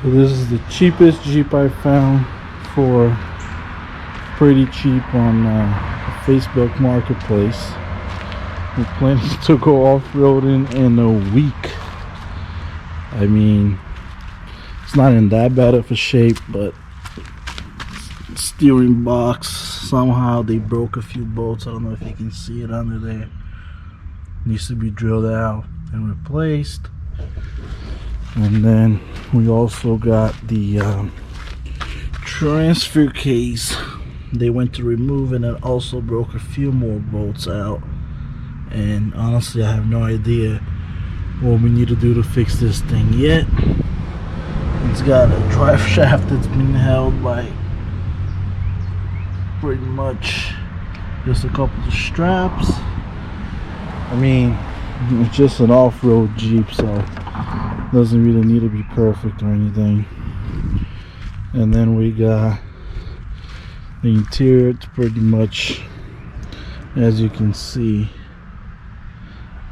So this is the cheapest Jeep I found for pretty cheap on Facebook Marketplace. We're planning to go off-roading in a week. I mean, it's not in that bad of a shape, but steering box, somehow they broke a few bolts. I don't know if you can see it under there. Needs to be drilled out and replaced. And then we also got the transfer case. They went to remove it and also broke a few more bolts out. And honestly, I have no idea what we need to do to fix this thing yet. It's got a drive shaft that's been held by pretty much just a couple of straps. I mean, it's just an off-road Jeep, so it doesn't really need to be perfect or anything. And then we got the interior. It's pretty much, as you can see,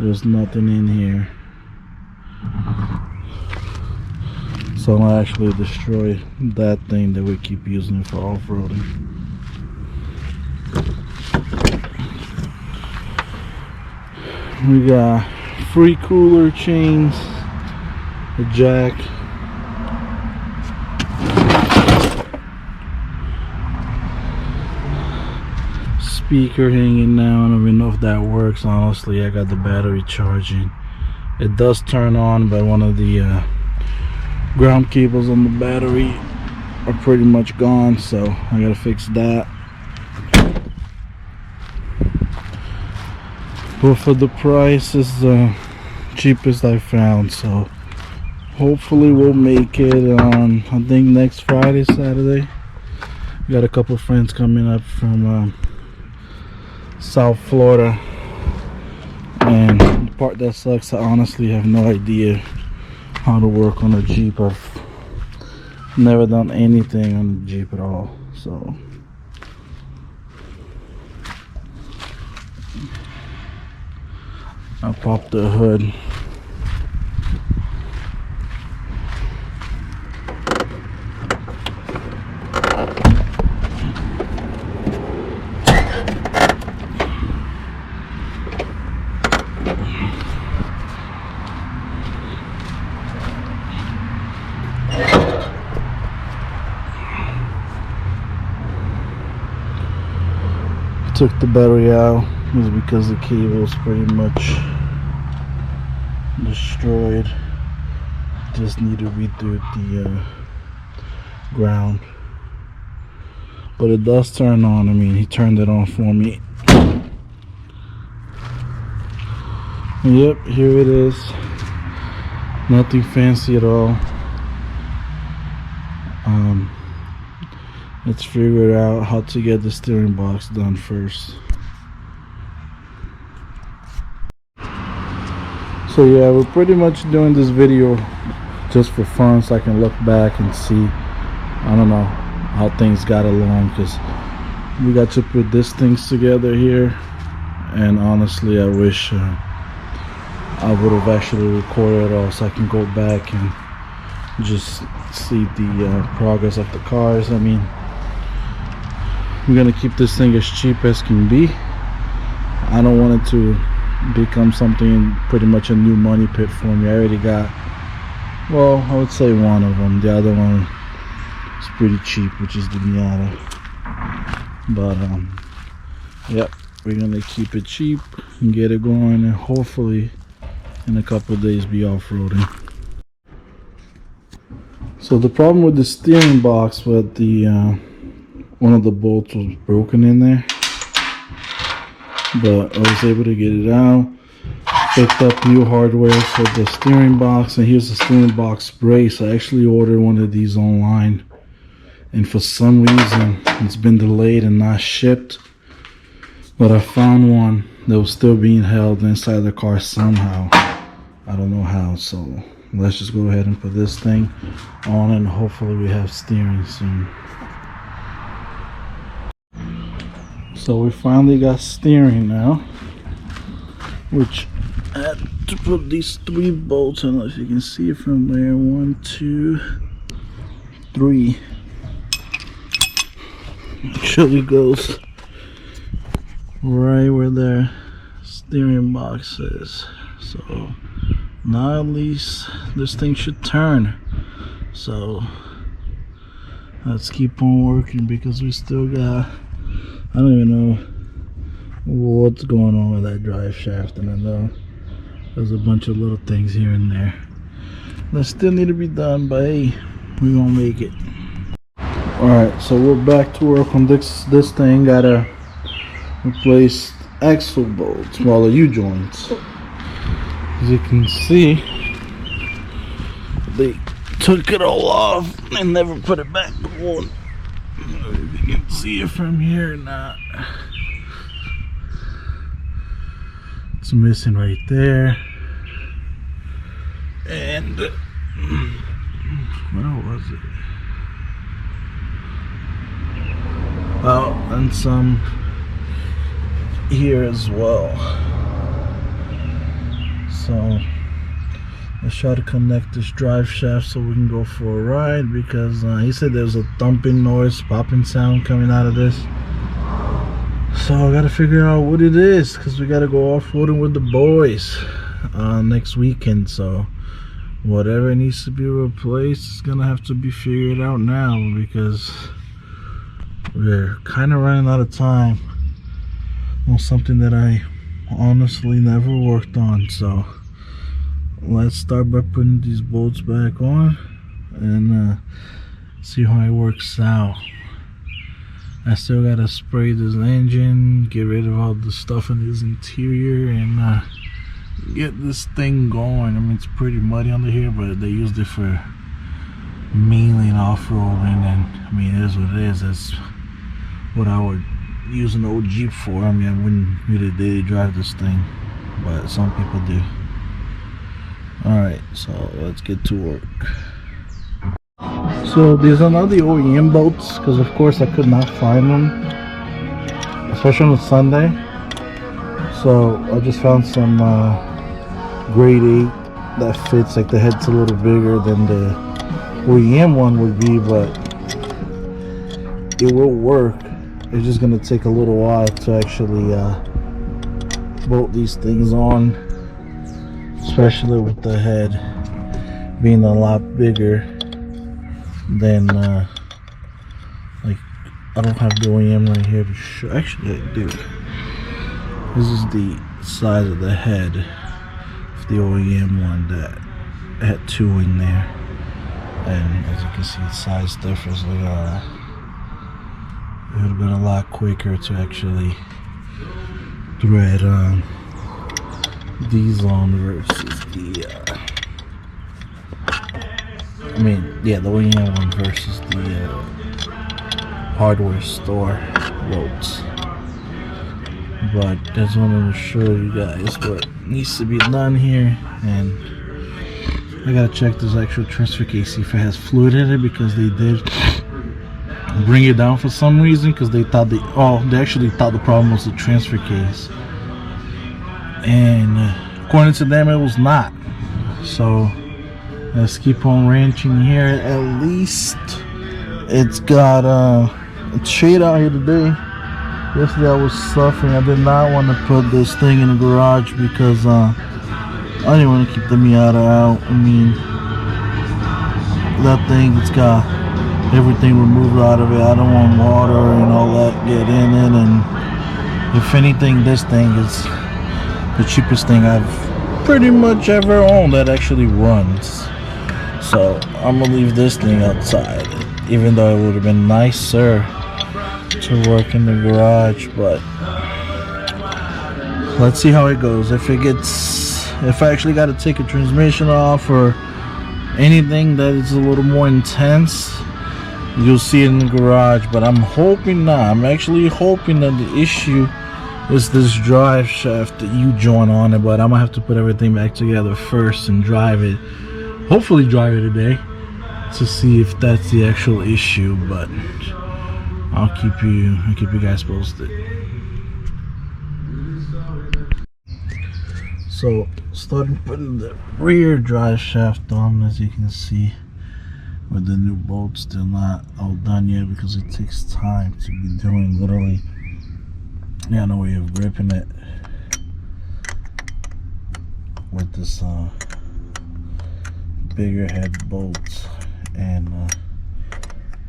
there's nothing in here. So I actually destroyed that thing that we keep using for off-roading. We got free cooler chains, a jack, speaker hanging down. I don't even know if that works, honestly. I got the battery charging. It does turn on, but one of the ground cables on the battery are pretty much gone, so I gotta fix that. But for the price, it's the cheapest I found, so hopefully we'll make it on, I think, next Friday, Saturday. We got a couple of friends coming up from South Florida, and the part that sucks, I honestly have no idea how to work on a Jeep. I've never done anything on a Jeep at all, so I'll pop the hood. Took the battery out was because the cable is pretty much destroyed. Just need to redo the ground, but it does turn on. I mean, he turned it on for me. Yep, here it is. Nothing fancy at all. Let's figure out how to get the steering box done first. So yeah, we're pretty much doing this video just for fun, so I can look back and see, I don't know, how things got along, because we got to put these things together here, and honestly I wish I would have actually recorded it all so I can go back and just see the progress of the cars. I mean, we're gonna keep this thing as cheap as can be. I don't want it to become something pretty much a new money pit for me. I already got, well, I would say one of them. The other one is pretty cheap, which is the Miata. But yep, we're gonna keep it cheap and get it going, and hopefully in a couple of days be off-roading. So the problem with the steering box with the one of the bolts was broken in there, but I was able to get it out. Picked up new hardware for the steering box, and here's the steering box brace. I actually ordered one of these online, and for some reason it's been delayed and not shipped, but I found one that was still being held inside the car somehow. I don't know how, so let's just go ahead and put this thing on, and hopefully we have steering soon. So we finally got steering now, which I had to put these 3 bolts. I don't know if you can see it from there. 1, 2, 3 actually goes right where their steering box is. So now at least this thing should turn. So let's keep on working because we still got, I don't even know what's going on with that drive shaft, and I know there's a bunch of little things here and there that still need to be done, but hey, we're gonna make it. Alright, so we're back to work on this thing. Gotta replace axle bolts, well, the U-joints. As you can see, they took it all off and never put it back on. If you can see it from here or not. It's missing right there. And where was it? Oh, and some here as well. So let's try to connect this drive shaft so we can go for a ride, because he said there's a thumping noise, popping sound coming out of this. So I gotta figure out what it is, because we gotta go off-roading with the boys next weekend. So whatever needs to be replaced is gonna have to be figured out now, because we're kind of running out of time on something that I honestly never worked on. So let's start by putting these bolts back on and see how it works out. I still gotta spray this engine, get rid of all the stuff in this interior, and get this thing going. I mean, it's pretty muddy under here, but they used it for mainly off-roading, and I mean, it is what it is. That's what I would use an old Jeep for. I mean, I wouldn't really daily drive this thing, but some people do. Alright, so let's get to work. So these are not the OEM bolts, because of course I could not find them, especially on a Sunday. So I just found some grade 8 that fits. Like the head's a little bigger than the OEM one would be, but it will work. It's just gonna take a little while to actually bolt these things on, especially with the head being a lot bigger than like, I don't have the OEM right here to show. Actually I do. This is the size of the head of the OEM one that had 2 in there, and as you can see, the size difference. Like it would have been a lot quicker to actually thread these on versus the I mean, yeah, the OEM one versus the hardware store bolts. But just wanted to show you guys what needs to be done here, and I gotta check this actual transfer case, see if it has fluid in it, because they did bring it down for some reason, because they thought they actually thought the problem was the transfer case, and according to them it was not. So let's keep on wrenching here. At least it's got it's shade out here today. Yesterday I was suffering. I did not want to put this thing in the garage because I didn't want to keep the Miata out. I mean, that thing, it's got everything removed out of it. I don't want water and all that get in it, and if anything, this thing is the cheapest thing I've pretty much ever owned that actually runs. So I'm gonna leave this thing outside, even though it would have been nicer to work in the garage. But let's see how it goes. If I actually got to take a transmission off or anything that is a little more intense, you'll see it in the garage. But I'm hoping not. I'm actually hoping that the issue is this drive shaft that you join on it, but I'm gonna have to put everything back together first and drive it, hopefully drive it today, to see if that's the actual issue. But I'll keep you guys posted. So starting putting the rear drive shaft on, as you can see, with the new bolts. They're not all done yet because it takes time to be doing. Literally, yeah, no way of gripping it with this bigger head bolts. And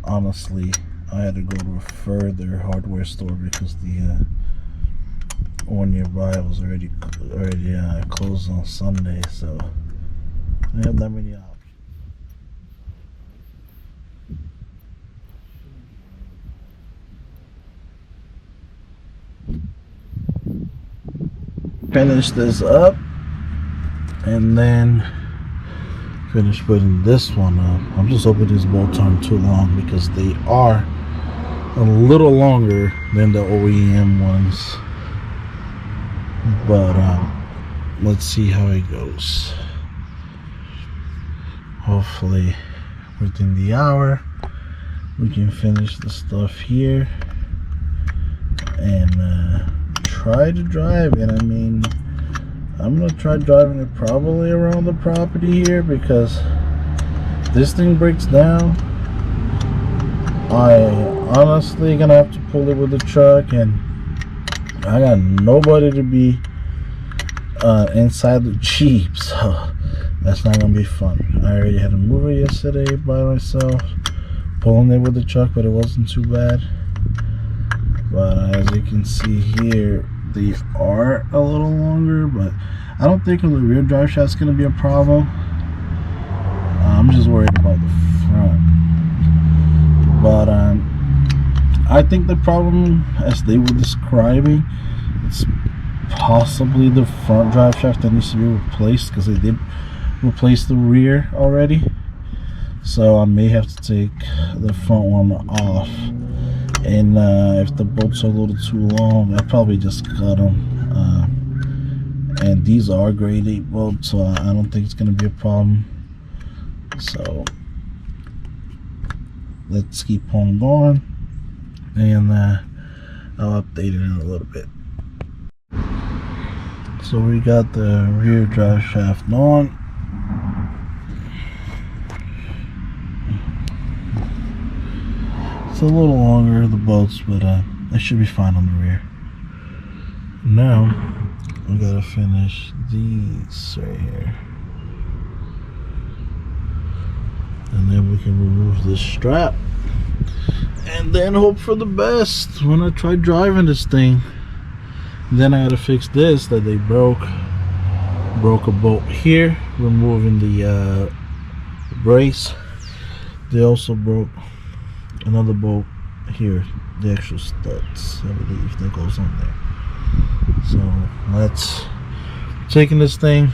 honestly, I had to go to a further hardware store because the one nearby was already closed on Sunday, so I have that many options. Finish this up and then finish putting this one up. I'm just hoping these bolts aren't too long because they are a little longer than the OEM ones, but let's see how it goes. Hopefully within the hour we can finish the stuff here and try to drive it. I mean, I'm gonna try driving it probably around the property here, because this thing breaks down, I honestly gonna have to pull it with the truck, and I got nobody to be inside the Jeep, so that's not gonna be fun. I already had to move it yesterday by myself, pulling it with the truck, but it wasn't too bad. But as you can see here, they are a little longer, but I don't think on the rear drive shaft is going to be a problem. I'm just worried about the front. But I think the problem, as they were describing, it's possibly the front drive shaft that needs to be replaced, because they did replace the rear already. So I may have to take the front one off. And if the bolts are a little too long, I'll probably just cut them. And these are grade 8 bolts, so I don't think it's going to be a problem. So let's keep on going, and I'll update it in a little bit. So we got the rear drive shaft on. It's a little longer, the bolts, but it should be fine on the rear. Now we gotta finish these right here, and then we can remove this strap, and then hope for the best when I try driving this thing. Then I gotta fix this that they broke a bolt here, removing the brace. They also broke another bolt here, the actual studs, I believe, that goes on there. So let's taking this thing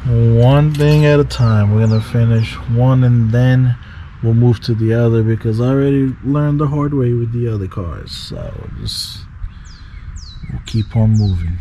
one thing at a time. We're gonna finish one and then we'll move to the other, because I already learned the hard way with the other cars. So just we'll keep on moving.